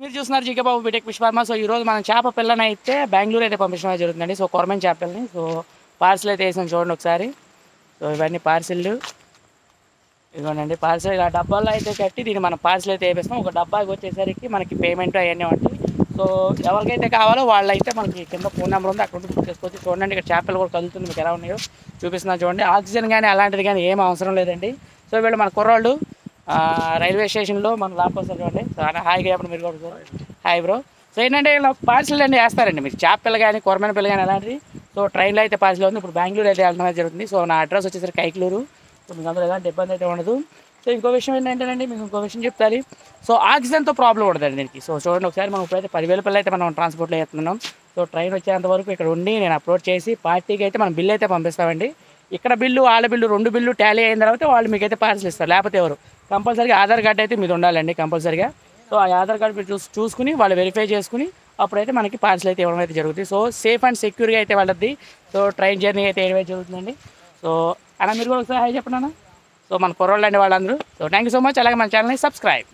మీరు చూస్తున్నారు జీకే బాబు BTech విశ్వర్మ. So ఈరోజు మనం చేప పిల్లని అయితే బెంగళూరు అయితే పంపించడం జరుగుతుందండి. సో కొరమైన చేపల్ని సో పార్సిల్ అయితే వేసాం చూడండి ఒకసారి. సో ఇవన్నీ పార్సిల్లు ఇదిగోండి. పార్సిల్ ఇలా డబ్బాల్లో అయితే కట్టి దీన్ని మనం పార్సిల్ అయితే వేపిస్తాం. ఒక డబ్బాకి వచ్చేసరికి మనకి పేమెంట్ అవన్నీ ఉంటాయి. సో ఎవరికైతే కావాలో వాళ్ళైతే మనకి కింద ఫోన్ నెంబర్ ఉంది, అక్కడ బుక్ చేసుకోవచ్చు. చూడండి ఇక్కడ చేపలు కూడా కదులుతుంది, మీకు ఎలా ఉన్నాయో చూపిస్తున్నాను చూడండి. ఆక్సిజన్ కానీ అలాంటిది కానీ ఏం అవసరం లేదండి. సో వీళ్ళు మన కుర్రాళ్ళు రైల్వే స్టేషన్లో మన లాపొస్తారు చూడండి. సో హాయిగా చెప్పండి మీరు కూడా. Hi bro. సో ఏంటంటే ఇలా పార్సిల్ అన్నీ వేస్తారండి మీరు చేపలు కానీ కొరమైన పిల్ల కానీ అలాంటివి. సో ట్రైన్లో అయితే పార్సిల్ ఉంది. ఇప్పుడు బెంగళూరు అయితే వెళ్ళడం జరుగుతుంది. సో నా అడ్రస్ వచ్చేసరికి కైక్లూరు. సో మీకు అందులో ఎలాంటి ఇబ్బంది అయితే ఉండదు. సో ఇంకో విషయం ఏంటంటేనండి, మీకు ఇంకో విషయం చెప్తాను. సో ఆక్సిజన్తో ప్రాబ్లం ఉండదండి దీనికి. సో చూడండి ఒకసారి మనం ఇప్పుడైతే 10,000 పిల్లలు అయితే మనం ట్రాన్స్పోర్ట్లో వేస్తున్నాం. సో ట్రైన్ వచ్చేంత వరకు ఇక్కడ ఉండి నేను అప్లోడ్ చేసి పార్టీకి అయితే మనం బిల్లు అయితే పంపిస్తామండి. ఇక్కడ బిల్లు వాళ్ళ బిల్లు 2 బిల్లు టాలీ అయిన తర్వాత వాళ్ళు మీకైతే పార్సల్ ఇస్తారు. లేకపోతే ఎవరు కంపల్సరీగా ఆధార్ కార్డు అయితే మీది ఉండాలండి కంపల్సరీగా. సో ఆ ఆధార్ కార్డు మీరు చూసుకుని వాళ్ళు వెరిఫై చేసుకుని అప్పుడైతే మనకి పార్సల్ అయితే ఇవ్వడం అయితే జరుగుతుంది. సో సేఫ్ అండ్ సెక్యూర్గా అయితే వాళ్ళది. సో ట్రైన్ జర్నీ అయితే ఏవైతే జరుగుతుందండి. సో అలా మీరు కూడా ఒకసారి హాయ్ చెప్పండి అన్న. సో మన కుర్రోళ్ళు అండి వాళ్ళందరూ. So thank you so much. అలాగే మన ఛానల్ని సబ్స్క్రైబ్.